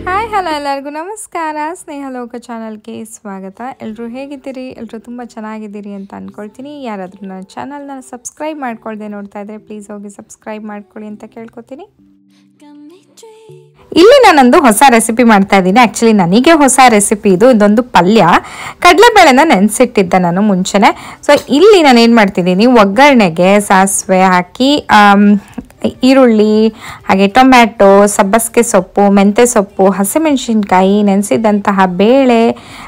Hi hello ಎಲ್ಲರಿಗೂ ನಮಸ್ಕಾರ. ಸ್ನೇಹಲೋಕ ಚಾನಲ್ಗೆ ಸ್ವಾಗತ. ಎಲ್ಲರೂ ಹೇಗಿದ್ದೀರಿ? ಎಲ್ಲರೂ ತುಂಬ ಚೆನ್ನಾಗಿದ್ದೀರಿ ಅಂತ ಅಂದ್ಕೊಳ್ತೀನಿ. ಯಾರಾದರೂ ನನ್ನ ಚಾನಲ್ನ ಸಬ್ಸ್ಕ್ರೈಬ್ ಮಾಡ್ಕೊಳ್ದೆ ನೋಡ್ತಾ ಇದ್ದರೆ ಪ್ಲೀಸ್ ಹೋಗಿ ಸಬ್ಸ್ಕ್ರೈಬ್ ಮಾಡ್ಕೊಳ್ಳಿ ಅಂತ ಕೇಳ್ಕೊತೀನಿ. ಇಲ್ಲಿ ನಾನೊಂದು ಹೊಸ ರೆಸಿಪಿ ಮಾಡ್ತಾ ಇದ್ದೀನಿ. ಆ್ಯಕ್ಚುಲಿ ನನಗೆ ಹೊಸ ರೆಸಿಪಿ ಇದೊಂದು ಪಲ್ಯ. ಕಡಲೆಬೇಳೆನ ನೆನೆಸಿಟ್ಟಿದ್ದೆ ನಾನು ಮುಂಚೆನೆ. ಸೊ ಇಲ್ಲಿ ನಾನು ಏನು ಮಾಡ್ತಿದ್ದೀನಿ, ಒಗ್ಗರಣೆಗೆ ಸಾಸಿವೆ ಹಾಕಿ ಈರುಳ್ಳಿ, ಹಾಗೆ ಟೊಮ್ಯಾಟೊ, ಸಬ್ಬಸಿಗೆ ಸೊಪ್ಪು, ಮೆಂತ್ಯ ಸೊಪ್ಪು, ಹಸಿಮೆಣಸಿನ್ಕಾಯಿ, ನೆನೆಸಿದಂತಹ ಬೇಳೆ,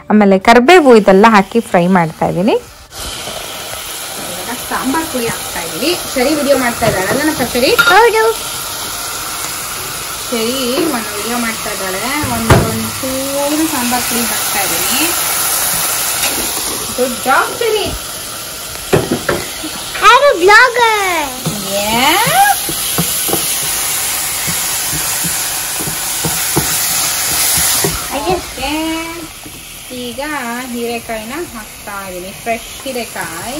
ಆಮೇಲೆ ಕರಿಬೇವು ಇದೆಲ್ಲ ಹಾಕಿ ಫ್ರೈ ಮಾಡ್ತಾ ಇದ್ದೀನಿ. ಸಾಂಬಾರ್ ಪುಡಿ ಹಾಕ್ತಾ ಇದ್ದೀನಿ. ಸರಿ ವಿಡಿಯೋ ಮಾಡ್ತಾ ಇದ್ದಾಳಲ್ಲ ನನ್ನ ಸರಿ? ಹೌದು, ಸರಿ ಒಂದು ವಿಡಿಯೋ ಮಾಡ್ತಾ ಇದ್ದಾಳೆ. ಒಂಚೂರು ಸಾಂಬಾರ್ ಪುಡಿ ಹಾಕ್ತಾ ಇದ್ದೀನಿ. ಗುಡ್ ಜಾಬ್ ಸರಿ. I'm a blogger. Yeah. Okay, ಈಗ ಹೀರೆಕಾಯಿನ ಹಾಕ್ತಾ ಇದ್ದೀನಿ. ಫ್ರೆಶ್ ಹೀರೆಕಾಯಿ.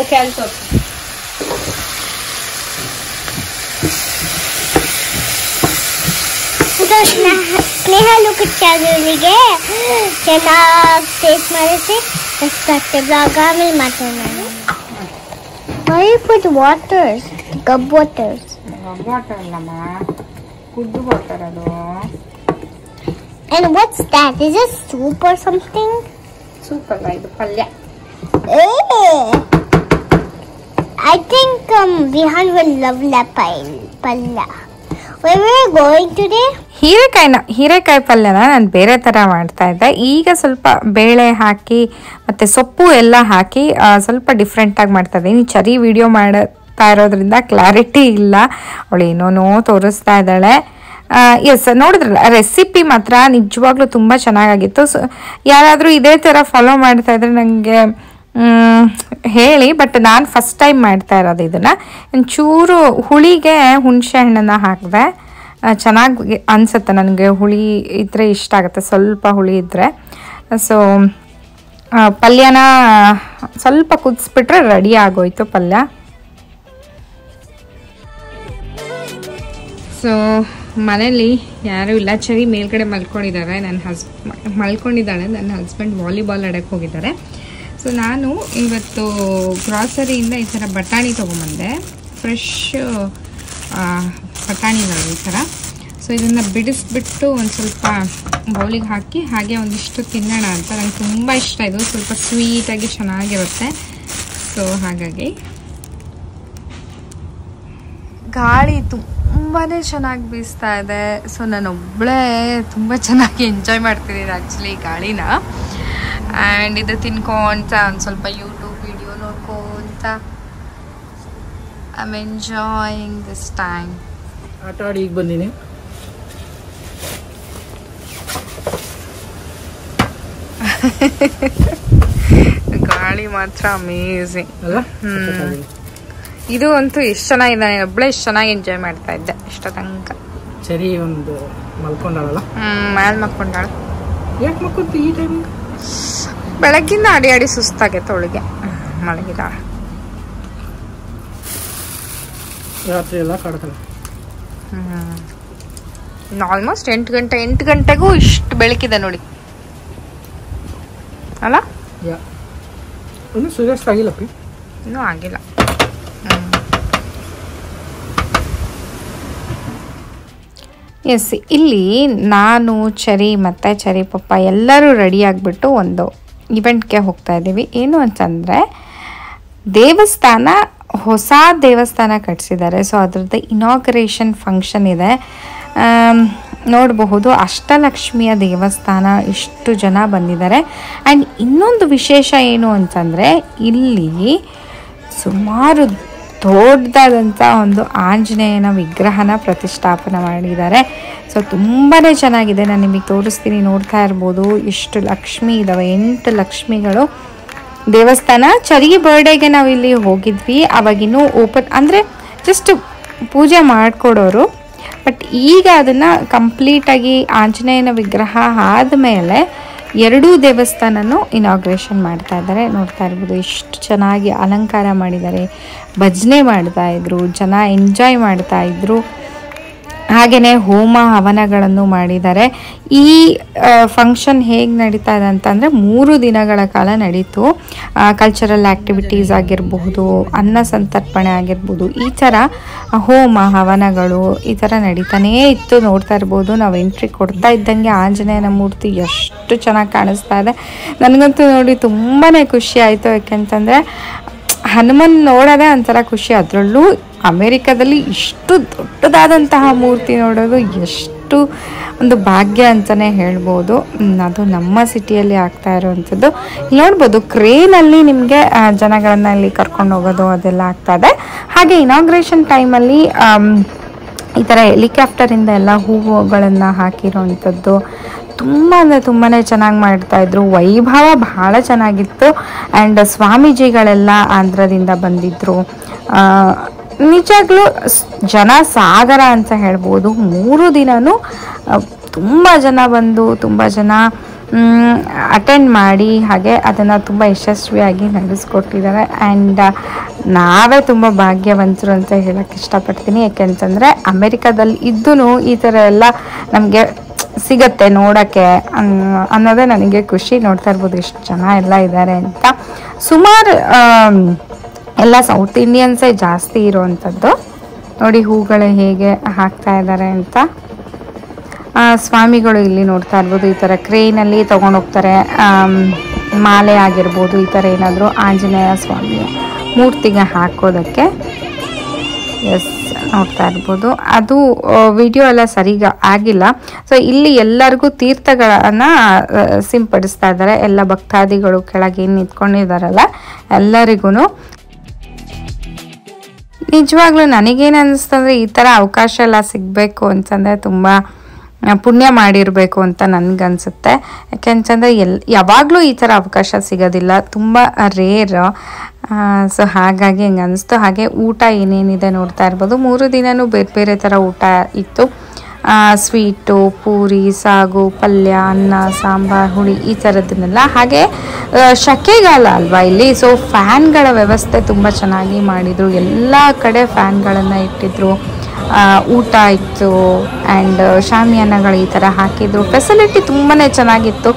ಓಕೆ, ಅಲ್ಲಿ ತೋರಿಸಿ. ಸ್ನೇಹ ಲೋಕ ಚಾನಲ್ಗೆ ಚೆನ್ನಾಗಿ ಟೇಸ್ಟ್ ಮಾಡಿಸಿ ಕಷ್ಟಕ್ಕೆ ಬ್ಲಾಗ್ ಆಮೇಲೆ ಮಾತಾಡೋಣ. Why you put waters? Gub waters. Water ಅಲ್ಲಮ್ಮ, ಗುಡ್ ವಾಟರ್ ಅದು. And what's that? Is it soup or something? Soup ಅಲ್ಲ, ಇದು ಪಲ್ಯ. I think Vihan will love that palla. Where we are going today? ಹೀರೆಕಾಯಿ ಪಲ್ಯನ ನಾನು ಬೇರೆ ಥರ ಮಾಡ್ತಾ ಇದ್ದೆ. ಈಗ ಸ್ವಲ್ಪ ಬೇಳೆ ಹಾಕಿ ಮತ್ತು ಸೊಪ್ಪು ಎಲ್ಲ ಹಾಕಿ ಸ್ವಲ್ಪ ಡಿಫ್ರೆಂಟಾಗಿ ಮಾಡ್ತಾ ಇದ್ದೀನಿ. ಚರಿ ವಿಡಿಯೋ ಮಾಡ್ತಾ ಇರೋದ್ರಿಂದ ಕ್ಲಾರಿಟಿ ಇಲ್ಲ. ಅವಳು ಏನೋ ತೋರಿಸ್ತಾ ಇದ್ದಾಳೆ. ಎಸ್, ನೋಡಿದ್ರಲ್ಲ, ರೆಸಿಪಿ ಮಾತ್ರ ನಿಜವಾಗ್ಲೂ ತುಂಬ ಚೆನ್ನಾಗಿತ್ತು. ಸೊ ಯಾರಾದರೂ ಇದೇ ಥರ ಫಾಲೋ ಮಾಡ್ತಾ ಇದ್ರೆ ನನಗೆ ಹೇಳಿ. ಬಟ್ ನಾನು ಫಸ್ಟ್ ಟೈಮ್ ಮಾಡ್ತಾ ಇರೋದು ಇದನ್ನು. ಒಂಚೂರು ಹುಳಿಗೆ ಹುಣಸೆ ಹಣ್ಣನ್ನು ಹಾಕಿದೆ. ಚೆನ್ನಾಗಿ ಅನಿಸುತ್ತೆ ನನಗೆ. ಹುಳಿ ಇದ್ದರೆ ಇಷ್ಟ ಆಗುತ್ತೆ, ಸ್ವಲ್ಪ ಹುಳಿ ಇದ್ದರೆ. ಸೊ ಪಲ್ಯನ ಸ್ವಲ್ಪ ಕುದಿಸ್ಬಿಟ್ರೆ ರೆಡಿ ಆಗೋಯ್ತು ಪಲ್ಯ. ಸೊ ಮನೇಲಿ ಯಾರೂ ಇಲ್ಲ. ಚರಿ ಮೇಲ್ಗಡೆ ಮಲ್ಕೊಂಡಿದ್ದಾಳೆ. ನನ್ನ ಹಸ್ಬೆಂಡ್ ವಾಲಿಬಾಲ್ ಆಡೋಕ್ಕೆ ಹೋಗಿದ್ದಾರೆ. ಸೊ ನಾನು ಇವತ್ತು ಗ್ರಾಸರಿಯಿಂದ ಈ ಥರ ಬಟಾಣಿ ತೊಗೊಂಬಂದೆ. ಫ್ರೆಶ್ ಬಟಾಣಿಗಳು ಈ ಥರ. ಸೊ ಇದನ್ನು ಬಿಡಿಸ್ಬಿಟ್ಟು ಒಂದು ಸ್ವಲ್ಪ ಬೌಲಿಗೆ ಹಾಕಿ ಹಾಗೆ ಒಂದಿಷ್ಟು ತಿನ್ನೋಣ ಅಂತ. ನನಗೆ ತುಂಬ ಇಷ್ಟ ಇದು. ಸ್ವಲ್ಪ ಸ್ವೀಟಾಗಿ ಚೆನ್ನಾಗಿರುತ್ತೆ. ಸೊ ಹಾಗಾಗಿ ಗಾಳಿ ತುಂಬಾ ಚೆನ್ನಾಗಿ ಬೀಸ್ತಾ ಇದೆ. ಸೊ ನಾನೊಬ್ಬಳೇ ತುಂಬ ಚೆನ್ನಾಗಿ ಎಂಜಾಯ್ ಮಾಡ್ತಿದ್ದೀನಿ ಆ್ಯಕ್ಚುಲಿ ಗಾಳಿನ. ಆ್ಯಂಡ್ ಇದು ತಿನ್ಕೊಂತ ಒಂದು ಸ್ವಲ್ಪ ಯೂಟ್ಯೂಬ್ ವಿಡಿಯೋ ನೋಡ್ಕೊಂತ I am enjoying this time. ಆಟ ಆಡಿ ಈಗ ಬಂದೀನಿ. ಗಾಳಿ ಮಾತ್ರ ಅಮೇಝಿಂಗ್ ಅಲ್ಲ? ಇದು ಅಂತೂ ಎಷ್ಟು ಚೆನ್ನಾಗಿದೆ. ಒಬ್ಬಳೇ ಎಷ್ಟು ಚೆನ್ನಾಗಿ ಎಂಜಾಯ್ ಮಾಡ್ತಾ ಇದ್ದೆ ಇಷ್ಟ ತನಕ. ಸರಿ, ಒಂದು ಮಲ್ಕೊಂಡಾಳಲ್ಲ? ಮೇಲೆ ಮಲ್ಕೊಂಡಾಳ. ಯಾಕೆ ಮಕ್ಕೊಂತ ಈ ಟೈಮಿಂಗ್? ಬೆಳಗ್ಗಿಂದ ಆಡಿ ಸುಸ್ತಾಗೈತೆ ಅವಳಿಗೆ. ಮಲಗಿದಾಳ. ರಾತ್ರಿ ಎಲ್ಲ ಕಾಡ್ತಾಳೆ. ಆಲ್ಮೋಸ್ಟ್ 8 ಗಂಟೆಗೂ ಇಷ್ಟು ಬೆಳಕಿದೆ ನೋಡಿ ಅಲ್ಲ? ಇನ್ನೂ ಸೂರ್ಯಾಸ್ತ ಆಗಿಲ್ಲಪ್ಪಿ? ಇನ್ನೂ ಆಗಿಲ್ಲ. ಎಸ್, ಇಲ್ಲಿ ನಾನು ಚರಿ ಮತ್ತು ಚರಿ ಪಪ್ಪ ಎಲ್ಲರೂ ರೆಡಿ ಆಗಿಬಿಟ್ಟು ಒಂದು ಇವೆಂಟ್ಗೆ ಹೋಗ್ತಾ ಇದ್ದೀವಿ. ಏನು ಅಂತಂದರೆ ದೇವಸ್ಥಾನ, ಹೊಸ ದೇವಸ್ಥಾನ ಕಟ್ಸಿದ್ದಾರೆ. ಸೊ ಅದರದ್ದು ಇನಾಗ್ರೇಷನ್ ಫಂಕ್ಷನ್ ಇದೆ. ನೋಡಬಹುದು, ಅಷ್ಟಲಕ್ಷ್ಮಿಯ ದೇವಸ್ಥಾನ. ಇಷ್ಟು ಜನ ಬಂದಿದ್ದಾರೆ. ಆ್ಯಂಡ್ ಇನ್ನೊಂದು ವಿಶೇಷ ಏನು ಅಂತಂದರೆ ಇಲ್ಲಿ ಸುಮಾರು ದೊಡ್ಡದಾದಂಥ ಒಂದು ಆಂಜನೇಯನ ವಿಗ್ರಹನ ಪ್ರತಿಷ್ಠಾಪನೆ ಮಾಡಿದ್ದಾರೆ. ಸೊ ತುಂಬಾ ಚೆನ್ನಾಗಿದೆ. ನಾನು ನಿಮಗೆ ತೋರಿಸ್ತೀನಿ, ನೋಡ್ತಾ ಇರ್ಬೋದು. ಇಷ್ಟು ಲಕ್ಷ್ಮಿ ಇದ್ದಾವೆ, 8 ಲಕ್ಷ್ಮಿಗಳು. ದೇವಸ್ಥಾನ ಚರಿಗೆ ಬರ್ಡೇಗೆ ನಾವು ಇಲ್ಲಿ ಹೋಗಿದ್ವಿ. ಅವಾಗಿನ್ನೂ ಓಪನ್ ಅಂದರೆ ಜಸ್ಟ್ ಪೂಜೆ ಮಾಡಿಕೊಡೋರು. ಬಟ್ ಈಗ ಅದನ್ನು ಕಂಪ್ಲೀಟಾಗಿ ಆಂಜನೇಯನ ವಿಗ್ರಹ ಆದಮೇಲೆ ಎರಡೂ ದೇವಸ್ಥಾನನೂ ಇನಾಗ್ರೇಷನ್ ಮಾಡ್ತಾ ಇದ್ದಾರೆ. ನೋಡ್ತಾ ಇರ್ಬೋದು ಎಷ್ಟು ಚೆನ್ನಾಗಿ ಅಲಂಕಾರ ಮಾಡಿದ್ದಾರೆ, ಭಜನೆ ಮಾಡ್ತಾ ಇದ್ರು, ಜನ ಎಂಜಾಯ್ ಮಾಡ್ತಾ ಇದ್ರು. ಹಾಗೆಯೇ ಹೋಮ ಹವನಗಳನ್ನು ಮಾಡಿದ್ದಾರೆ. ಈ ಫಂಕ್ಷನ್ ಹೇಗೆ ನಡೀತಾ ಇದೆ ಅಂತಂದರೆ 3 ದಿನಗಳ ಕಾಲ ನಡೀತು. ಕಲ್ಚರಲ್ ಆ್ಯಕ್ಟಿವಿಟೀಸ್ ಆಗಿರಬಹುದು, ಅನ್ನ ಸಂತರ್ಪಣೆ ಆಗಿರ್ಬೋದು, ಈ ಥರ ಹೋಮ ಹವನಗಳು ಈ ಥರ ನಡೀತಾನೇ ಇತ್ತು. ನೋಡ್ತಾ ಇರ್ಬೋದು, ನಾವು ಎಂಟ್ರಿ ಕೊಡ್ತಾ ಇದ್ದಂಗೆ ಆಂಜನೇಯನ ಮೂರ್ತಿ ಎಷ್ಟು ಚೆನ್ನಾಗಿ ಕಾಣಿಸ್ತಾ ಇದೆ. ನನಗಂತೂ ನೋಡಿ ತುಂಬಾ ಖುಷಿ ಆಯಿತು. ಯಾಕೆಂತಂದರೆ ಹನುಮನ್ ನೋಡೋದೇ ಒಂಥರ ಖುಷಿ. ಅದರಲ್ಲೂ ಅಮೇರಿಕಾದಲ್ಲಿ ಇಷ್ಟು ದೊಡ್ಡದಾದಂತಹ ಮೂರ್ತಿ ನೋಡೋದು ಎಷ್ಟು ಒಂದು ಭಾಗ್ಯ ಅಂತಲೇ ಹೇಳ್ಬೋದು. ಅದು ನಮ್ಮ ಸಿಟಿಯಲ್ಲಿ ಆಗ್ತಾ ಇರೋವಂಥದ್ದು. ನೋಡ್ಬೋದು ಕ್ರೇನಲ್ಲಿ ನಿಮಗೆ ಜನಗಳನ್ನ ಇಲ್ಲಿ ಕರ್ಕೊಂಡು ಹೋಗೋದು ಅದೆಲ್ಲ ಆಗ್ತಾ ಇದೆ. ಹಾಗೆ ಇನಾಗ್ರೇಷನ್ ಟೈಮಲ್ಲಿ ಈ ಥರ ಹೆಲಿಕಾಪ್ಟರಿಂದ ಎಲ್ಲ ಹೂವುಗಳನ್ನು ಹಾಕಿರೋವಂಥದ್ದು ತುಂಬ ಅಂದರೆ ತುಂಬಾ ಚೆನ್ನಾಗಿ ಮಾಡ್ತಾಯಿದ್ರು. ವೈಭವ ಬಹಳ ಚೆನ್ನಾಗಿತ್ತು. ಆ್ಯಂಡ್ ಸ್ವಾಮೀಜಿಗಳೆಲ್ಲ ಆಂಧ್ರದಿಂದ ಬಂದಿದ್ದರು. ನಿಜಾಗ್ಲೂ ಜನ ಸಾಗರ ಅಂತ ಹೇಳ್ಬೋದು. 3 ದಿನವೂ ತುಂಬ ಜನ ಬಂದು ತುಂಬ ಜನ ಅಟೆಂಡ್ ಮಾಡಿ ಹಾಗೆ ಅದನ್ನು ತುಂಬ ಯಶಸ್ವಿಯಾಗಿ ನಡೆಸ್ಕೊಟ್ಟಿದ್ದಾರೆ. ಆ್ಯಂಡ್ ನಾವೇ ತುಂಬ ಭಾಗ್ಯವಂತರು ಅಂತ ಹೇಳೋಕ್ಕೆ ಇಷ್ಟಪಡ್ತೀನಿ. ಯಾಕೆಂತಂದರೆ ಅಮೆರಿಕಾದಲ್ಲಿ ಇದ್ದೂ ಈ ಥರ ಎಲ್ಲ ನಮಗೆ ಸಿಗತ್ತೆ ನೋಡೋಕ್ಕೆ ಅನ್ನೋದೇ ನನಗೆ ಖುಷಿ. ನೋಡ್ತಾ ಇರ್ಬೋದು ಎಷ್ಟು ಜನ ಎಲ್ಲ ಇದ್ದಾರೆ ಅಂತ. ಸುಮಾರು ಎಲ್ಲ ಸೌತ್ ಇಂಡಿಯನ್ಸೇ ಜಾಸ್ತಿ ಇರೋವಂಥದ್ದು. ನೋಡಿ ಹೂಗಳು ಹೇಗೆ ಹಾಕ್ತಾ ಇದ್ದಾರೆ ಅಂತ. ಸ್ವಾಮಿಗಳು ಇಲ್ಲಿ ನೋಡ್ತಾ ಇರ್ಬೋದು ಈ ಥರ ಕ್ರೇನಲ್ಲಿ ತೊಗೊಂಡೋಗ್ತಾರೆ. ಮಾಲೆ ಆಗಿರ್ಬೋದು ಈ ಥರ ಏನಾದರೂ ಆಂಜನೇಯ ಸ್ವಾಮಿಯ ಮೂರ್ತಿಗೆ ಹಾಕೋದಕ್ಕೆ. ಎಸ್, ನೋಡ್ತಾ ಇರ್ಬೋದು. ಅದು ವಿಡಿಯೋ ಎಲ್ಲ ಸರಿಗ ಆಗಿಲ್ಲ. ಸೊ ಇಲ್ಲಿ ಎಲ್ಲರಿಗೂ ತೀರ್ಥಗಳನ್ನು ಸಿಂಪಡಿಸ್ತಾ ಇದ್ದಾರೆ. ಎಲ್ಲ ಭಕ್ತಾದಿಗಳು ಕೆಳಗೆ ನಿಂತ್ಕೊಂಡಿದ್ದಾರಲ್ಲ ಎಲ್ಲರಿಗೂ. ನಿಜವಾಗ್ಲೂ ನನಗೇನು ಅನ್ನಿಸ್ತಂದರೆ ಈ ಥರ ಅವಕಾಶ ಎಲ್ಲ ಸಿಗಬೇಕು ಅಂತಂದರೆ ತುಂಬ ಪುಣ್ಯ ಮಾಡಿರಬೇಕು ಅಂತ ನನಗನ್ಸುತ್ತೆ. ಯಾಕೆಂತಂದರೆ ಯಾವಾಗಲೂ ಈ ಥರ ಅವಕಾಶ ಸಿಗೋದಿಲ್ಲ, ತುಂಬ ರೇರ್. ಸೊ ಹಾಗಾಗಿ ಹಿಂಗೆ ಅನ್ನಿಸ್ತು. ಹಾಗೆ ಊಟ ಏನೇನಿದೆ ನೋಡ್ತಾ ಇರ್ಬೋದು. 3 ದಿನವೂ ಬೇರೆ ಬೇರೆ ಥರ ಊಟ ಇತ್ತು. ಸ್ವೀಟು, ಪೂರಿ, ಸಾಗು, ಪಲ್ಯ, ಅನ್ನ, ಸಾಂಬಾರು, ಹುಳಿ ಈ ಥರದನ್ನೆಲ್ಲ. ಹಾಗೆ ಶೆಕೆಗಾಲ ಅಲ್ವಾ ಇಲ್ಲಿ, ಸೊ ಫ್ಯಾನ್ಗಳ ವ್ಯವಸ್ಥೆ ತುಂಬ ಚೆನ್ನಾಗಿ ಮಾಡಿದರು. ಎಲ್ಲ ಕಡೆ ಫ್ಯಾನ್ಗಳನ್ನು ಇಟ್ಟಿದ್ರು. ಊಟ ಇತ್ತು ಆ್ಯಂಡ್ ಶಾಮಿಯಾನಗಳು ಈ ಥರ ಹಾಕಿದ್ರು. ಫೆಸಿಲಿಟಿ ತುಂಬಾ ಚೆನ್ನಾಗಿತ್ತು.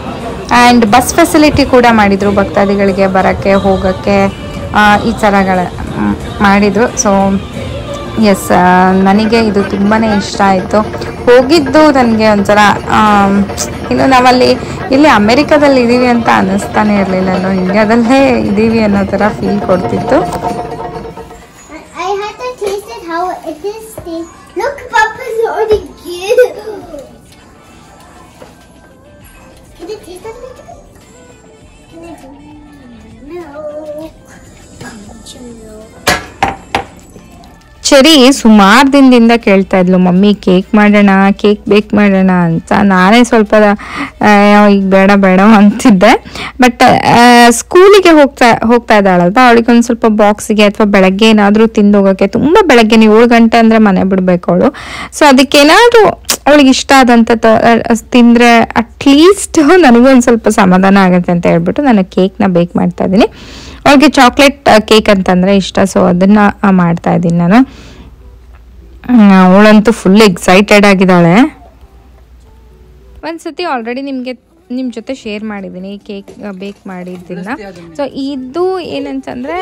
ಆ್ಯಂಡ್ ಬಸ್ ಫೆಸಿಲಿಟಿ ಕೂಡ ಮಾಡಿದರು ಭಕ್ತಾದಿಗಳಿಗೆ ಬರೋಕ್ಕೆ ಹೋಗೋಕ್ಕೆ ಈ ಥರಗಳ ಮಾಡಿದರು. ಸೊ ಎಸ್, ನನಗೆ ಇದು ತುಂಬಾ ಇಷ್ಟ ಆಯಿತು. ಹೋಗಿದ್ದು ನನಗೆ ಒಂಥರ ಇನ್ನು ನಾವಲ್ಲಿ ಇಲ್ಲಿ ಅಮೆರಿಕಾದಲ್ಲಿ ಇದ್ದೀವಿ ಅಂತ ಅನ್ನಿಸ್ತಾನೆ ಇರಲಿಲ್ಲ, ನಾವು ಇಂಡಿಯಾದಲ್ಲೇ ಇದ್ದೀವಿ ಅನ್ನೋ ಥರ feel ಕೊಡ್ತಿತ್ತು. Look, Papa's already good. Can it taste like it? Can I do it? No. Cherry ಸುಮಾರು ದಿನದಿಂದ ಕೇಳ್ತಾ ಇದ್ಲು, ಮಮ್ಮಿ ಕೇಕ್ ಮಾಡೋಣ, ಕೇಕ್ ಬೇಕ್ ಮಾಡೋಣ ಅಂತ. ನಾನೇ ಸ್ವಲ್ಪ ಈಗ ಬೇಡ ಬೇಡ ಅಂತಿದ್ದೆ. ಬಟ್ ಸ್ಕೂಲಿಗೆ ಹೋಗ್ತಾ ಇದ್ದಾಳಲ್ವ, ಅವಳಿಗೆ ಒಂದು ಸ್ವಲ್ಪ ಬಾಕ್ಸಿಗೆ ಅಥವಾ ಬೆಳಗ್ಗೆ ಏನಾದರೂ ತಿಂದು ಹೋಗೋಕ್ಕೆ, ತುಂಬ ಬೆಳಗ್ಗೆ 7 ಗಂಟೆ ಅಂದರೆ ಮನೆ ಬಿಡಬೇಕು ಅವಳು. ಸೊ ಅದಕ್ಕೇನಾದರೂ ಅವಳಿಗೆ ಇಷ್ಟ ಆದಂಥ ತಿಂದರೆ ಅಟ್ಲೀಸ್ಟ್ ನನಗೂ ಒಂದು ಸ್ವಲ್ಪ ಸಮಾಧಾನ ಆಗುತ್ತೆ ಅಂತ ಹೇಳ್ಬಿಟ್ಟು ನಾನು ಕೇಕ್ನ ಬೇಕ್ ಮಾಡ್ತಾ ಇದ್ದೀನಿ. ಅವಳಿಗೆ ಚಾಕ್ಲೇಟ್ ಕೇಕ್ ಅಂತಂದರೆ ಇಷ್ಟ, ಸೊ ಅದನ್ನು ಮಾಡ್ತಾ ಇದ್ದೀನಿ ನಾನು. ಅವಳಂತೂ ಫುಲ್ ಎಕ್ಸೈಟೆಡ್ ಆಗಿದ್ದಾಳೆ. ಒಂದ್ಸತಿ ಆಲ್ರೆಡಿ ನಿಮ್ಮ ಜೊತೆ ಶೇರ್ ಮಾಡಿದ್ದೀನಿ ಕೇಕ್ ಬೇಕ್ ಮಾಡಿದ್ದನ್ನ. ಸೊ ಇದು ಏನಂತಂದರೆ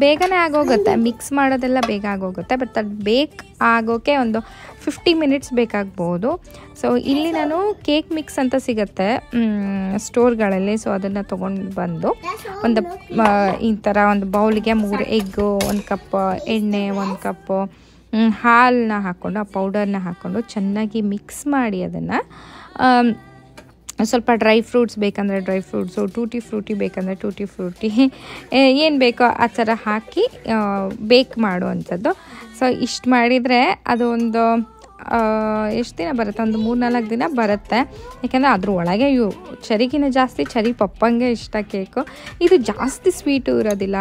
ಬೇಗನೆ ಆಗೋಗುತ್ತೆ, ಮಿಕ್ಸ್ ಮಾಡೋದೆಲ್ಲ ಬೇಗ ಆಗೋಗುತ್ತೆ. ಬಟ್ ಅದು ಬೇಕ್ ಆಗೋಕ್ಕೆ ಒಂದು 50 ಮಿನಿಟ್ಸ್ ಬೇಕಾಗ್ಬೋದು. ಸೊ ಇಲ್ಲಿ ನಾನು ಕೇಕ್ ಮಿಕ್ಸ್ ಅಂತ ಸಿಗುತ್ತೆ ಸ್ಟೋರ್ಗಳಲ್ಲಿ. ಸೊ ಅದನ್ನು ತೊಗೊಂಡು ಬಂದು ಒಂದು ಈ ಥರ ಒಂದು ಬೌಲಿಗೆ 3 ಎಗ್ಗು, 1 ಕಪ್ ಎಣ್ಣೆ, 1 ಕಪ್ಪು ಹಾಲನ್ನ ಹಾಕ್ಕೊಂಡು ಆ ಪೌಡರ್ನ ಹಾಕ್ಕೊಂಡು ಚೆನ್ನಾಗಿ ಮಿಕ್ಸ್ ಮಾಡಿ ಅದನ್ನು ಸ್ವಲ್ಪ ಡ್ರೈ ಫ್ರೂಟ್ಸ್ ಬೇಕಂದರೆ ಡ್ರೈ ಫ್ರೂಟ್ಸು, ಟೂಟಿ ಫ್ರೂಟಿ ಬೇಕಂದರೆ ಟೂಟಿ ಫ್ರೂಟಿ, ಏನು ಬೇಕೋ ಆ ಥರ ಹಾಕಿ ಬೇಕ್ ಮಾಡುವಂಥದ್ದು. ಸೊ ಇಷ್ಟು ಮಾಡಿದರೆ ಅದು ಒಂದು ಎಷ್ಟು ದಿನ ಬರುತ್ತೆ, ಒಂದು 3-4 ದಿನ ಬರುತ್ತೆ. ಯಾಕೆಂದರೆ ಅದ್ರ ಒಳಗೆ ಚರಿಗಿನ ಜಾಸ್ತಿ ಚರಿ ಪಪ್ಪಂಗೆ ಇಷ್ಟ ಕೇಕು. ಇದು ಜಾಸ್ತಿ ಸ್ವೀಟು ಇರೋದಿಲ್ಲ,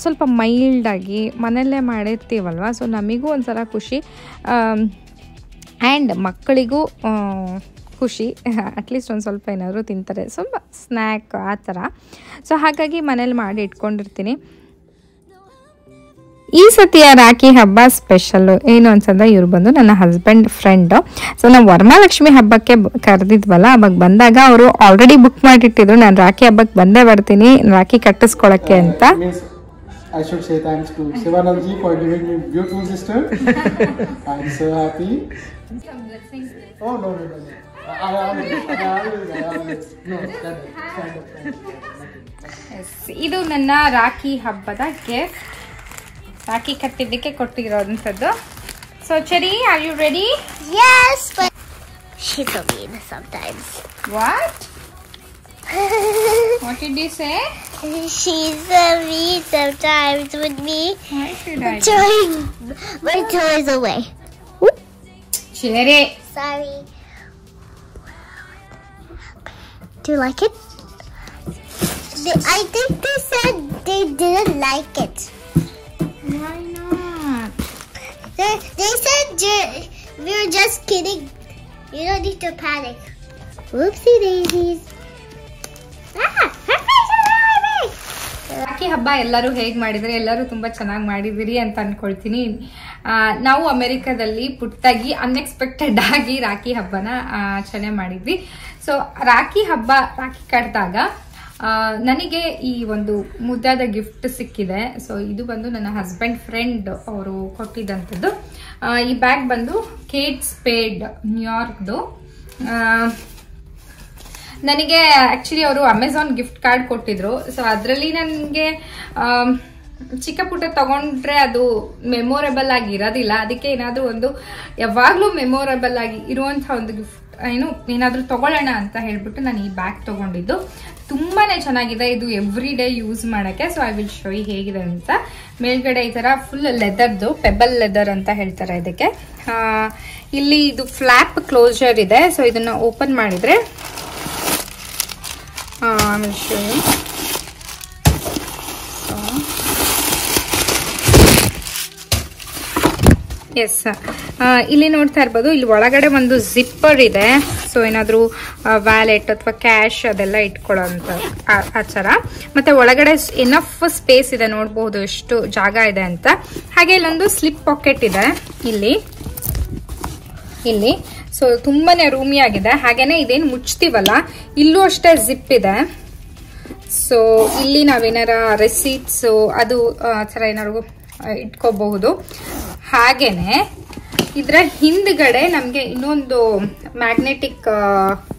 ಸ್ವಲ್ಪ ಮೈಲ್ಡಾಗಿ ಮನೆಯಲ್ಲೇ ಮಾಡಿರ್ತೀವಲ್ವ. ಸೊ ನಮಗೂ ಒಂಥರ ಖುಷಿ. ಆ್ಯಂಡ್ ಮಕ್ಕಳಿಗೂ ಖುಷಿ. ಅಟ್ಲೀಸ್ಟ್ ಒಂದು ಸ್ವಲ್ಪ ಏನಾದರೂ ತಿಂತಾರೆ, ಸ್ವಲ್ಪ ಸ್ನ್ಯಾಕ್ ಆ ಥರ. ಸೊ ಹಾಗಾಗಿ ಮನೇಲಿ ಮಾಡಿ ಇಟ್ಕೊಂಡಿರ್ತೀನಿ. ಈ ಸತಿಯ ರಾಖಿ ಹಬ್ಬ ಸ್ಪೆಷಲ್ಲು ಏನು ಅನ್ಸಂದ್ರೆ ಇವ್ರು ಬಂದು ನನ್ನ ಹಸ್ಬೆಂಡ್ ಫ್ರೆಂಡು. ಸೊ ನಾವು ವರಮಹಾಲಕ್ಷ್ಮಿ ಹಬ್ಬಕ್ಕೆ ಕರೆದಿದ್ವಲ್ಲ, ಅವಾಗ ಬಂದಾಗ ಅವರು ಆಲ್ರೆಡಿ ಬುಕ್ ಮಾಡಿಟ್ಟಿದ್ರು, ನಾನು ರಾಖಿ ಹಬ್ಬಕ್ಕೆ ಬಂದೇ ಬರ್ತೀನಿ ರಾಖಿ ಕಟ್ಟಿಸ್ಕೊಳಕ್ಕೆ ಅಂತ. I should say thanks to Sivanand ji for giving me beautiful sister. I'm so happy. Some blessings. Oh no. I always. No, stand up. Yes, ಇದು ನನ್ನ ರಾಖಿ ಹಬ್ಬದ ಗಿಫ್ಟ್. ರಾಖಿ ಕಟ್ಟಿದ್ದಕ್ಕೆ ಕೊಟ್ಟಿರೋದಂಥದ್ದು. So Cherry, are you ready? Yes, but she's so mean sometimes. What? What did you say? She's so mean sometimes with me. Why should I? Throwing my toys away. Cherry. Sorry. Do you like it? I think they said they didn't like it. Why not? They said we were just kidding. You don't need to panic. Whoopsie daisies. Rakhi ಹಬ್ಬ ಎಲ್ಲರೂ ಹೇಗೆ ಮಾಡಿದರೆ, ಎಲ್ಲರೂ ತುಂಬ ಚೆನ್ನಾಗಿ ಮಾಡಿದಿರಿ ಅಂತ ಅಂದ್ಕೊಳ್ತೀನಿ. ನಾವು ಅಮೆರಿಕದಲ್ಲಿ ಪುಟ್ಟಾಗಿ ಅನ್ಎಕ್ಸ್ಪೆಕ್ಟೆಡ್ ಆಗಿ ರಾಖಿ ಹಬ್ಬನ ಆಚರಣೆ ಮಾಡಿದ್ವಿ. ಸೊ ರಾಖಿ ಕಟ್ಟಿದಾಗ ನನಗೆ ಈ ಒಂದು ಮುದ್ದಾದ ಗಿಫ್ಟ್ ಸಿಕ್ಕಿದೆ. ಸೊ ಇದು ಬಂದು ನನ್ನ ಹಸ್ಬೆಂಡ್ ಫ್ರೆಂಡ್ ಅವರು ಕೊಟ್ಟಿದ್ದಂಥದ್ದು. ಈ ಬ್ಯಾಗ್ ಬಂದು ಕೇಟ್ ಸ್ಪೇಡ್ ನ್ಯೂಯಾರ್ಕ್ದು. ನನಗೆ ಆ್ಯಕ್ಚುಲಿ ಅವರು ಅಮೆಝಾನ್ ಗಿಫ್ಟ್ ಕಾರ್ಡ್ ಕೊಟ್ಟಿದ್ರು. ಸೊ ಅದರಲ್ಲಿ ನನಗೆ ಚಿಕ್ಕ ಪುಟ್ಟ ತಗೊಂಡ್ರೆ ಅದು ಮೆಮೊರೇಬಲ್ ಆಗಿ ಇರೋದಿಲ್ಲ. ಅದಕ್ಕೆ ಏನಾದರೂ ಒಂದು ಯಾವಾಗಲೂ ಮೆಮೊರೇಬಲ್ ಆಗಿ ಇರುವಂಥ ಒಂದು ಗಿಫ್ಟ್ ಏನಾದರೂ ತಗೊಳ್ಳೋಣ ಅಂತ ಹೇಳ್ಬಿಟ್ಟು ನಾನು ಈ ಬ್ಯಾಗ್ ತಗೊಂಡಿದ್ದು. ತುಂಬಾ ಚೆನ್ನಾಗಿದೆ, ಇದು ಎವ್ರಿ ಡೇ ಯೂಸ್ ಮಾಡೋಕ್ಕೆ. ಸೊ ಐ ವಿಲ್ ಶೋ ಹೇಗಿದೆ ಅಂತ. ಮೇಲ್ಗಡೆ ಈ ಥರ ಫುಲ್ ಲೆದರ್ದು, ಪೆಬಲ್ ಲೆದರ್ ಅಂತ ಹೇಳ್ತಾರೆ ಇದಕ್ಕೆ. ಇಲ್ಲಿ ಇದು ಫ್ಲಾಪ್ ಕ್ಲೋಸರ್ ಇದೆ. ಸೊ ಇದನ್ನು ಓಪನ್ ಮಾಡಿದರೆ ಎಸ್, ಇಲ್ಲಿ ನೋಡ್ತಾ ಇರ್ಬೋದು, ಇಲ್ಲಿ ಒಳಗಡೆ ಒಂದು ಜಿಪ್ಪರ್ ಇದೆ. ಸೊ ಏನಾದರೂ ವ್ಯಾಲೆಟ್ ಅಥವಾ ಕ್ಯಾಶ್ ಅದೆಲ್ಲ ಇಟ್ಕೊಳ್ಳೋಂಥ ಆಚಾರ. ಮತ್ತು ಒಳಗಡೆ ಎನಫ್ ಸ್ಪೇಸ್ ಇದೆ, ನೋಡ್ಬೋದು ಎಷ್ಟು ಜಾಗ ಇದೆ ಅಂತ. ಹಾಗೆ ಇಲ್ಲೊಂದು ಸ್ಲಿಪ್ ಪಾಕೆಟ್ ಇದೆ ಇಲ್ಲಿ. ಸೊ ತುಂಬಾನೇ ರೂಮಿ ಆಗಿದೆ. ಹಾಗೇನೆ ಇದೇನು ಮುಚ್ತೀವಲ್ಲ, ಇಲ್ಲೂ ಅಷ್ಟೇ ಜಿಪ್ ಇದೆ. ಸೊ ಇಲ್ಲಿ ನಾವೇನಾರ ರೆಸೀಟ್ಸು ಅದು ಥರ ಏನಾರು ಇಟ್ಕೋಬಹುದು. ಹಾಗೇನೆ ಇದರ ಹಿಂದ್ಗಡೆ ನಮಗೆ ಇನ್ನೊಂದು ಮ್ಯಾಗ್ನೆಟಿಕ್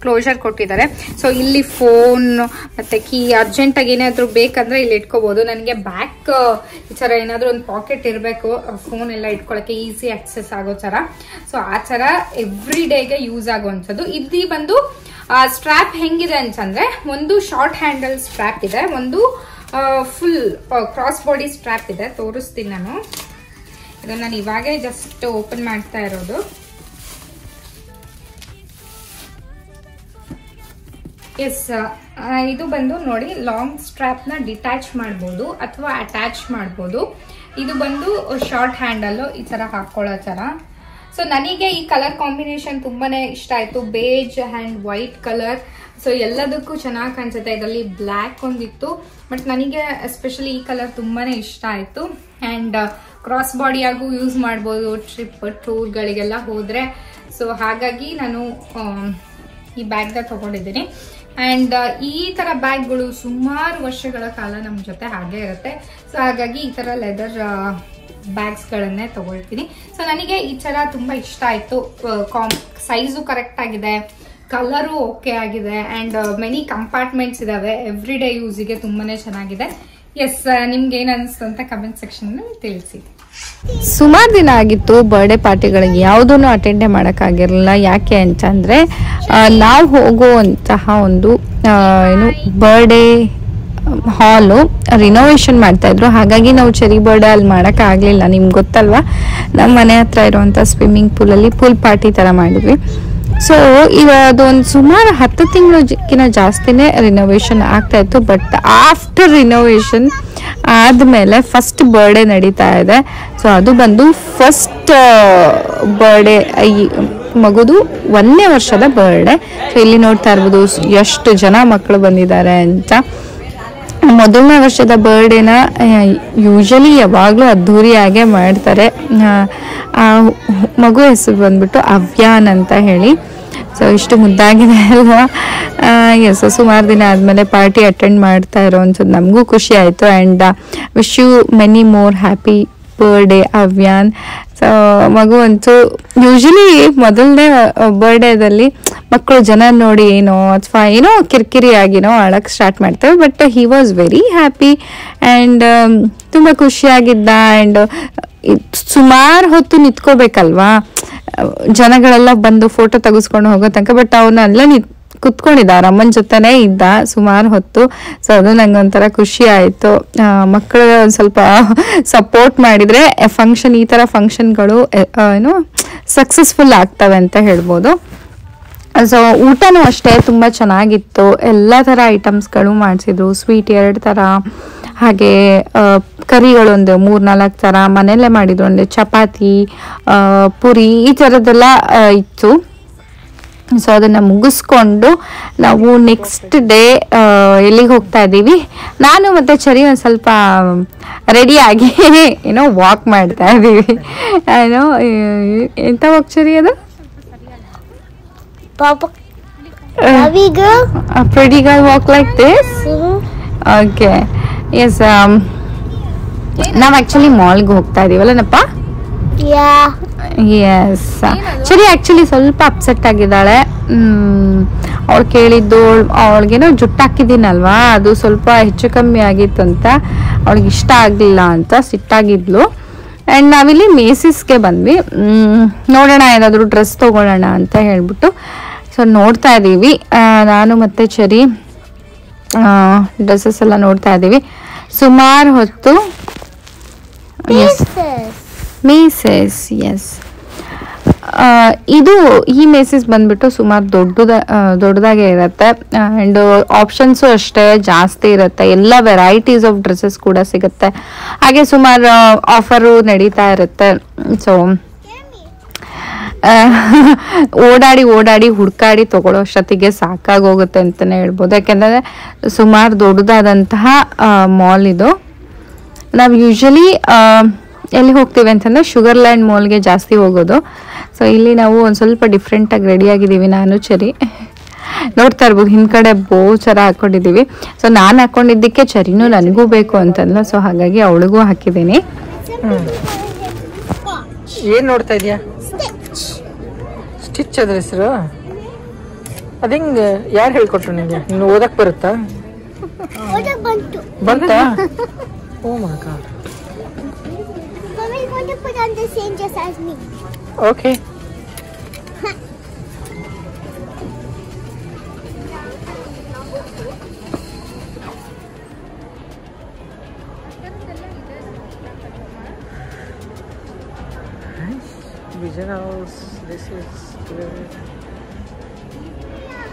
ಕ್ಲೋಸರ್ ಕೊಟ್ಟಿದ್ದಾರೆ. ಸೊ ಇಲ್ಲಿ ಫೋನ್ ಮತ್ತೆ ಕೀ ಅರ್ಜೆಂಟಾಗಿ ಏನಾದರೂ ಬೇಕಂದ್ರೆ ಇಲ್ಲಿ ಇಟ್ಕೋಬಹುದು. ನನಗೆ ಬ್ಯಾಕ್ ಈ ಥರ ಏನಾದರೂ ಒಂದು ಪಾಕೆಟ್ ಇರಬೇಕು, ಫೋನ್ ಎಲ್ಲ ಇಟ್ಕೊಳ್ಳೋಕ್ಕೆ ಈಸಿ ಆಕ್ಸೆಸ್ ಆಗೋ ಥರ. ಸೊ ಆ ಥರ ಎವ್ರಿ ಡೇಗೆ ಯೂಸ್ ಆಗುವಂಥದ್ದು. ಇಲ್ಲಿ ಬಂದು ಸ್ಟ್ರ್ಯಾಪ್ ಹೆಂಗಿದೆ ಅಂತಂದ್ರೆ, ಒಂದು ಶಾರ್ಟ್ ಹ್ಯಾಂಡಲ್ ಸ್ಟ್ರ್ಯಾಪ್ ಇದೆ, ಒಂದು ಫುಲ್ ಕ್ರಾಸ್ ಬಾಡಿ ಸ್ಟ್ರ್ಯಾಪ್ ಇದೆ. ತೋರಿಸ್ತೀನಿ ನಾನು. ಇದನ್ನ ನಾನು ಇವಾಗೇ ಜಸ್ಟ್ ಓಪನ್ ಮಾಡ್ತಾ ಇರೋದು. ಎಸ್, ಇದು ಬಂದು ನೋಡಿ, ಲಾಂಗ್ ಸ್ಟ್ರ್ಯಾಪ್ ನ ಡಿಟ್ಯಾಚ್ ಮಾಡ್ಬೋದು ಅಥವಾ ಅಟ್ಯಾಚ್ ಮಾಡ್ಬೋದು. ಇದು ಬಂದು ಶಾರ್ಟ್ ಹ್ಯಾಂಡಲ್ ಈ ತರ ಹಾಕೊಳ್ಳೋ ತರ. ಸೊ ನನಗೆ ಈ ಕಲರ್ ಕಾಂಬಿನೇಷನ್ ತುಂಬಾನೇ ಇಷ್ಟ ಆಯ್ತು, beige and white colour. So ಎಲ್ಲದಕ್ಕೂ ಚೆನ್ನಾಗಿ ಕಾಣಿಸುತ್ತೆ. ಇದರಲ್ಲಿ ಬ್ಲ್ಯಾಕ್ ಒಂದಿತ್ತು, ಬಟ್ ನನಗೆ ಎಸ್ಪೆಷಲಿ ಈ ಕಲರ್ ತುಂಬಾನೇ ಇಷ್ಟ ಆಯ್ತು. ಅಂಡ್ ಕ್ರಾಸ್ ಬಾಡಿಯಾಗೂ ಯೂಸ್ ಮಾಡ್ಬೋದು ಟ್ರಿಪ್ ಟೂರ್ಗಳಿಗೆಲ್ಲ ಹೋದ್ರೆ. ಸೊ ಹಾಗಾಗಿ ನಾನು ಈ ಬ್ಯಾಗ್ನ ತಗೊಂಡಿದ್ದೀನಿ. ಅಂಡ್ ಈ ತರ ಬ್ಯಾಗ್ಗಳು ಸುಮಾರು ವರ್ಷಗಳ ಕಾಲ ನಮ್ಮ ಜೊತೆ ಹಾಗೆ ಇರುತ್ತೆ. ಸೊ ಹಾಗಾಗಿ ಈ ತರ ಲೆದರ್ ಬ್ಯಾಗ್ಸ್ ಗಳನ್ನೇ ತಗೊಳ್ತೀನಿ. ಸೊ ನನಗೆ ಈ ತರ ತುಂಬಾ ಇಷ್ಟ ಆಯ್ತು. ಸೈಜು ಕರೆಕ್ಟ್ ಆಗಿದೆ, ಕಲರು ಓಕೆ ಆಗಿದೆ, ಅಂಡ್ ಮೆನಿ ಕಂಪಾರ್ಟ್ಮೆಂಟ್ಸ್ ಇದಾವೆ. ಎವ್ರಿ ಡೇ ಯೂಸಿಗೆ ತುಂಬಾನೇ ಚೆನ್ನಾಗಿದೆ. ಎಸ್, ನಿಮ್ಗೆ ಏನ್ ಅನಿಸ್ತು ಅಂತ ಕಮೆಂಟ್ ಸೆಕ್ಷನ್ ತಿಳಿಸಿ. ಸುಮಾರು ದಿನ ಆಗಿತ್ತು ಬರ್ಡೇ ಪಾರ್ಟಿಗಳಿಗೆ ಯಾವುದನ್ನು ಅಟೆಂಡೇ ಮಾಡೋಕ್ಕಾಗಿರಲಿಲ್ಲ. ಯಾಕೆ ಅಂತಂದರೆ ನಾವು ಹೋಗುವಂತಹ ಒಂದು ಏನು ಬರ್ಡೇ ಹಾಲು ರಿನೋವೇಷನ್ ಮಾಡ್ತಾಯಿದ್ರು. ಹಾಗಾಗಿ ನಾವು ಚೆರಿ ಬರ್ಡೇ ಅಲ್ಲಿ ಮಾಡೋಕ್ಕಾಗಲಿಲ್ಲ. ನಿಮ್ಗೆ ಗೊತ್ತಲ್ವಾ, ನಮ್ಮ ಮನೆ ಹತ್ರ ಇರುವಂಥ ಸ್ವಿಮ್ಮಿಂಗ್ ಪೂಲಲ್ಲಿ ಪೂಲ್ ಪಾರ್ಟಿ ಥರ ಮಾಡಿದ್ವಿ. ಸೊ ಇವಾಗ ಒಂದು ಸುಮಾರು 10 ತಿಂಗಳಿಗಿಂತ ಜಾಸ್ತಿನೇ ರಿನೋವೇಷನ್ ಆಗ್ತಾ ಇತ್ತು. ಬಟ್ ಆಫ್ಟರ್ ರಿನೋವೇಷನ್ ಆದಮೇಲೆ ಫಸ್ಟ್ ಬರ್ಡೇ ನಡೀತಾ ಇದೆ. ಸೊ ಅದು ಬಂದು ಫಸ್ಟ್ ಬರ್ಡೇ ಮಗುದು 1ನೇ ವರ್ಷದ ಬರ್ಡೇ. ಸೊ ಇಲ್ಲಿ ನೋಡ್ತಾ ಇರ್ಬೋದು ಎಷ್ಟು ಜನ ಮಕ್ಕಳು ಬಂದಿದ್ದಾರೆ ಅಂತ. ಮೊದಲನೇ ವರ್ಷದ ಬರ್ಡೇನ ಯೂಶಲಿ ಯಾವಾಗಲೂ ಅದ್ಧೂರಿಯಾಗೆ ಮಾಡ್ತಾರೆ. ಆ ಮಗು ಹೆಸರು ಬಂದ್ಬಿಟ್ಟು ಅವ್ಯಾನ್ ಅಂತ ಹೇಳಿ. ಸೊ ಇಷ್ಟು ಮುದ್ದಾಗಿದೆ ಅಲ್ವಾ. ಎಸ್, ಸುಮಾರು ದಿನ ಆದಮೇಲೆ ಪಾರ್ಟಿ ಅಟೆಂಡ್ ಮಾಡ್ತಾ ಇರೋ ಅನ್ಸೋದು ನಮಗೂ ಖುಷಿ ಆಯಿತು. And wish you many more happy birthday Avyaan. So ಮಗು ಅಂತೂ ಯೂಶಲಿ ಮೊದಲನೇ ಬರ್ಡೇದಲ್ಲಿ ಮಕ್ಕಳು ಜನ ನೋಡಿ ಏನೋ ಅಥವಾ ಏನೋ ಕಿರಿಕಿರಿಯಾಗಿನೋ ಅಳಕ್ಕೆ ಸ್ಟಾರ್ಟ್ ಮಾಡ್ತೇವೆ. But he was very happy and ತುಂಬ ಖುಷಿಯಾಗಿದ್ದ. ಆ್ಯಂಡ್ ಸುಮಾರು ಹೊತ್ತು ನಿಂತ್ಕೋಬೇಕಲ್ವಾ, ಜನಗಳೆಲ್ಲ ಬಂದು ಫೋಟೋ ತೆಗೆಸ್ಕೊಂಡು ಹೋಗೋ ತನಕ. ಬಟ್ ಅವನ್ನೆಲ್ಲ ಕುತ್ಕೊಂಡಿದ್ದ, ಅವ್ರ ಅಮ್ಮನ ಜೊತೆನೇ ಇದ್ದ ಸುಮಾರು ಹೊತ್ತು. ಸೊ ಅದು ನಂಗೆ ಒಂಥರ ಖುಷಿ ಆಯಿತು. ಮಕ್ಕಳು ಒಂದು ಸ್ವಲ್ಪ ಸಪೋರ್ಟ್ ಮಾಡಿದರೆ ಫಂಕ್ಷನ್, ಈ ಥರ ಫಂಕ್ಷನ್ಗಳು ಏನು ಸಕ್ಸಸ್ಫುಲ್ ಆಗ್ತವೆ ಅಂತ ಹೇಳ್ಬೋದು. ಸೊ ಊಟನೂ ಅಷ್ಟೇ ತುಂಬ ಚೆನ್ನಾಗಿತ್ತು. ಎಲ್ಲ ಥರ ಐಟಮ್ಸ್ಗಳು ಮಾಡಿಸಿದ್ರು. ಸ್ವೀಟ್ 2 ಥರ, ಹಾಗೆ ಕರಿಗಳು ಒಂದು 3-4 ಥರ ಮನೆಯಲ್ಲೇ ಮಾಡಿದ್ರು. ಅಂದರೆ ಚಪಾತಿ, ಪುರಿ ಈ ಥರದ್ದೆಲ್ಲ ಇತ್ತು. ಸೊ ಅದನ್ನು ಮುಗಿಸ್ಕೊಂಡು ನಾವು ನೆಕ್ಸ್ಟ್ ಡೇ ಎಲ್ಲಿಗೆ ಹೋಗ್ತಾ ಇದ್ದೀವಿ, ನಾನು ಮತ್ತು ಚರಿ ಒಂದು ಸ್ವಲ್ಪ ರೆಡಿಯಾಗಿ ಏನೋ ವಾಕ್ ಮಾಡ್ತಾ ಇದ್ದೀವಿ. ಏನೋ ಎಂಥ ವಾಕ್ ಚರಿ ಅದು? Pretty girl walk like this? Okay. Yes. ನಾವು ಆ್ಯಕ್ಚುಲಿ ಮಾಲ್ಗೆ ಹೋಗ್ತಾ ಇದೀವಲ್ಲನಪ್ಪ. ಎಸ್, ಸರಿ. ಆ್ಯಕ್ಚುಲಿ ಸ್ವಲ್ಪ ಅಪ್ಸೆಟ್ ಆಗಿದ್ದಾಳೆ. ಅವಳು ಕೇಳಿದ್ದು, ಅವಳಿಗೇನೋ ಜುಟ್ಟು ಹಾಕಿದ್ದೀನಲ್ವಾ, ಅದು ಸ್ವಲ್ಪ ಹೆಚ್ಚು ಕಮ್ಮಿ ಆಗಿತ್ತು ಅಂತ ಅವಳಿಗೆ ಇಷ್ಟ ಆಗಲಿಲ್ಲ ಅಂತ ಸಿಟ್ಟಾಗಿದ್ಲು. ಆ್ಯಂಡ್ ನಾವಿಲ್ಲಿ ಮೇಸಿಸ್ಗೆ ಬಂದ್ವಿ. ನೋಡೋಣ ಏನಾದರೂ ಡ್ರೆಸ್ ತೊಗೊಳ್ಳೋಣ ಅಂತ ಹೇಳ್ಬಿಟ್ಟು. ಸೊ ನೋಡ್ತಾ ಇದ್ದೀವಿ, ನಾನು ಮತ್ತು ಚರಿ ಡ್ರೆಸ್ಸಸ್ ಎಲ್ಲ ನೋಡ್ತಾ ಇದ್ದೀವಿ ಸುಮಾರು ಹೊತ್ತು. ಮೇಸಸ್, ಎಸ್. ಈ ಮೇಸಸ್ ಬಂದ್ಬಿಟ್ಟು ಸುಮಾರು ದೊಡ್ಡದಾಗೆ ಇರುತ್ತೆ. ಆ್ಯಂಡ್ ಆಪ್ಷನ್ಸು ಅಷ್ಟೇ ಜಾಸ್ತಿ ಇರುತ್ತೆ. ಎಲ್ಲ ವೆರೈಟೀಸ್ ಆಫ್ ಡ್ರೆಸ್ಸಸ್ ಕೂಡ ಸಿಗುತ್ತೆ. ಹಾಗೆ ಸುಮಾರು ಆಫರು ನಡೀತಾ ಇರುತ್ತೆ. ಸೊ ಓಡಾಡಿ ಹುಡ್ಕಾಡಿ ತಗೊಳ್ಳೋ ಅಷ್ಟೊತ್ತಿಗೆ ಸಾಕಾಗೋಗುತ್ತೆ ಅಂತಲೇ ಹೇಳ್ಬೋದು. ಯಾಕೆಂದರೆ ಸುಮಾರು ದೊಡ್ಡದಾದಂತಹ ಮಾಲ್ ಇದು. ನಾವು ಯೂಶಲಿ ಎಲ್ಲಿ ಹೋಗ್ತೀವಿ ಅಂತಂದರೆ ಶುಗರ್ಲ್ಯಾಂಡ್ ಮಾಲ್ಗೆ ಜಾಸ್ತಿ ಹೋಗೋದು. ಸೊ ಇಲ್ಲಿ ನಾವು ಒಂದು ಸ್ವಲ್ಪ ಡಿಫ್ರೆಂಟಾಗಿ ರೆಡಿಯಾಗಿದ್ದೀವಿ, ನಾನು ಚರಿ. ನೋಡ್ತಾ ಇರ್ಬೋದು ಹಿಂದ್ಗಡೆ ಬೋಚರ ಹಾಕ್ಕೊಂಡಿದ್ದೀವಿ. ಸೊ ನಾನು ಹಾಕ್ಕೊಂಡಿದ್ದಕ್ಕೆ ಚರಿನೂ ನನಗೂ ಬೇಕು ಅಂತಂದ್ಲ. ಸೊ ಹಾಗಾಗಿ ಅವಳಿಗೂ ಹಾಕಿದ್ದೀನಿ. ಏನು ನೋಡ್ತಾ ಇದೆಯಾ? ಸ್ಟಿಚ್ ಅದ್ರ ಹೆಸರು? ಅದು ಹೆಂಗೆ, ಯಾರು ಹೇಳ್ಕೊಟ್ರು ನಿಮಗೆ? ನೀನು ಓದಕ್ಕೆ ಬರುತ್ತಾ? ಬಂತಾ? ಓ ಮೈ god. Mommy's going to put on the same dress as me. Okay. Nice. Vision House. This is great.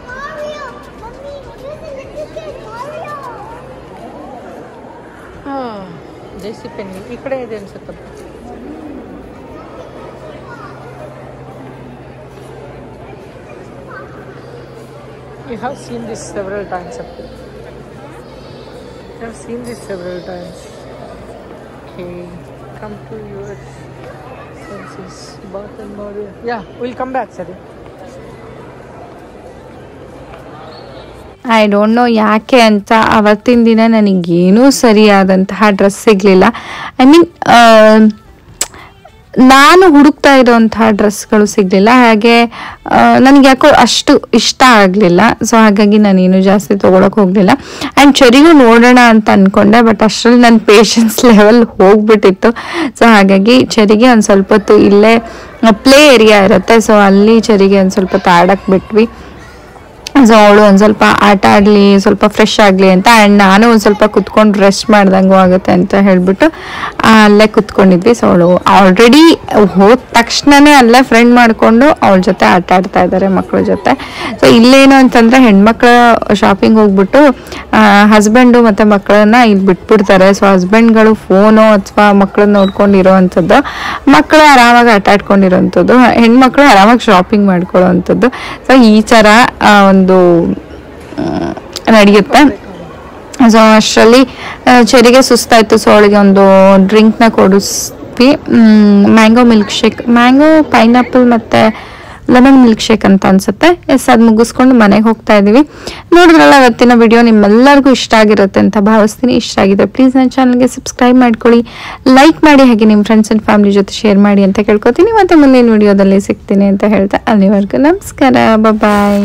Mario! Mommy, here's a little kid, Mario! JC Penney ಈ ಕಡೆ ಇದೆ ಅನ್ಸುತ್ತಪ್ಪ. You have seen this several times up here. You have seen this several times. Okay, come to your senses. Bath and body. Yeah, we'll come back, Sari. I don't know ಯಾಕೆ ಅಂತ ಅವತ್ತಿನ ದಿನ ನನಗೇನೂ ಸರಿಯಾದಂತಹ ಡ್ರೆಸ್ ಸಿಗಲಿಲ್ಲ. I mean ನಾನು ಹುಡುಕ್ತಾ ಇರೋಂತಹ ಡ್ರೆಸ್ಗಳು ಸಿಗಲಿಲ್ಲ. ಹಾಗೆ ನನಗೆ ಯಾಕೋ ಅಷ್ಟು ಇಷ್ಟ ಆಗಲಿಲ್ಲ. ಸೊ ಹಾಗಾಗಿ ನಾನೇನು ಜಾಸ್ತಿ ತೊಗೊಳಕ್ಕೆ ಹೋಗಲಿಲ್ಲ. ಆ್ಯಂಡ್ ಚರಿಗೂ ನೋಡೋಣ ಅಂತ ಅಂದ್ಕೊಂಡೆ, ಬಟ್ ಅಷ್ಟರಲ್ಲಿ ನನ್ನ ಪೇಷನ್ಸ್ ಲೆವೆಲ್ ಹೋಗ್ಬಿಟ್ಟಿತ್ತು. ಸೊ ಹಾಗಾಗಿ ಚರಿಗೆ ಒಂದು ಸ್ವಲ್ಪ ಹೊತ್ತು ಇಲ್ಲೇ ಪ್ಲೇ ಏರಿಯಾ ಇರುತ್ತೆ. ಸೊ ಅಲ್ಲಿ ಚರಿಗೆ ಒಂದು ಸ್ವಲ್ಪ ಹೊತ್ತು ಆಡಕ್ಕೆ ಬಿಟ್ವಿ. ಸೊ ಅವಳು ಒಂದು ಸ್ವಲ್ಪ ಆಟ ಆಡಲಿ, ಸ್ವಲ್ಪ ಫ್ರೆಶ್ ಆಗಲಿ ಅಂತ. ಆ್ಯಂಡ್ ನಾನು ಒಂದು ಸ್ವಲ್ಪ ಕುತ್ಕೊಂಡು ರೆಸ್ಟ್ ಮಾಡ್ದಂಗೂ ಆಗುತ್ತೆ ಅಂತ ಹೇಳ್ಬಿಟ್ಟು ಅಲ್ಲೇ ಕುತ್ಕೊಂಡಿದ್ವಿ. ಸೊ ಅವಳು ಆಲ್ರೆಡಿ ಹೋದ ತಕ್ಷಣನೇ ಅಲ್ಲೇ ಫ್ರೆಂಡ್ ಮಾಡಿಕೊಂಡು ಅವಳ ಜೊತೆ ಆಟ ಆಡ್ತಾ ಇದ್ದಾರೆ ಮಕ್ಕಳ ಜೊತೆ. ಸೊ ಇಲ್ಲೇನು ಅಂತಂದರೆ ಹೆಣ್ಮಕ್ಳು ಶಾಪಿಂಗ್ ಹೋಗ್ಬಿಟ್ಟು ಹಸ್ಬೆಂಡು ಮತ್ತು ಮಕ್ಕಳನ್ನ ಇಲ್ಲಿ ಬಿಟ್ಬಿಡ್ತಾರೆ. ಸೊ ಹಸ್ಬೆಂಡ್ಗಳು ಫೋನು ಅಥವಾ ಮಕ್ಕಳನ್ನ ನೋಡ್ಕೊಂಡಿರೋ ಅಂಥದ್ದು, ಮಕ್ಕಳು ಆರಾಮಾಗಿ ಆಟ ಆಡ್ಕೊಂಡಿರೋವಂಥದ್ದು, ಹೆಣ್ಮಕ್ಳು ಆರಾಮಾಗಿ ಶಾಪಿಂಗ್ ಮಾಡ್ಕೊಳ್ಳೋ ಅಂಥದ್ದು. ಸೊ ಈ ಥರ ಒಂದು ನಡೆಯುತ್ತೆ. ಸೊ ಅಷ್ಟರಲ್ಲಿ ಚೆರಿಗೆ ಸುಸ್ತಾಯಿತು. ಸೊ ಅವಳಿಗೆ ಒಂದು ಡ್ರಿಂಕ್ನ ಕೊಡಿಸ್ವಿ, mango milk shake, mango pineapple ಮತ್ತು ಲೆಮನ್ ಮಿಲ್ಕ್ ಶೇಕ್ ಅಂತ ಅನ್ಸುತ್ತೆ. ಅದು ಮುಗಿಸ್ಕೊಂಡು ಮನೆಗೆ ಹೋಗ್ತಾ ಇದ್ದೀವಿ. ನೋಡಿದ್ರಲ್ಲ ಇವತ್ತಿನ ವಿಡಿಯೋ ನಿಮ್ಮೆಲ್ಲರಿಗೂ ಇಷ್ಟ ಆಗಿರುತ್ತೆ ಅಂತ ಭಾವಿಸ್ತೀನಿ. ಇಷ್ಟ ಆಗಿದೆ ಪ್ಲೀಸ್ ನನ್ನ ಚಾನಲ್ಗೆ ಸಬ್ಸ್ಕ್ರೈಬ್ ಮಾಡ್ಕೊಳ್ಳಿ, ಲೈಕ್ ಮಾಡಿ, ಹಾಗೆ ನಿಮ್ಮ ಫ್ರೆಂಡ್ಸ್ ಆ್ಯಂಡ್ ಫ್ಯಾಮಿಲಿ ಜೊತೆ ಶೇರ್ ಮಾಡಿ ಅಂತ ಕೇಳ್ಕೊತೀನಿ. ಮತ್ತೆ ಮುಂದಿನ ವಿಡಿಯೋದಲ್ಲಿ ಸಿಗ್ತೀನಿ ಅಂತ ಹೇಳ್ತಾ ಅಲ್ಲಿವರೆಗೂ ನಮಸ್ಕಾರ, ಬಾಯ್.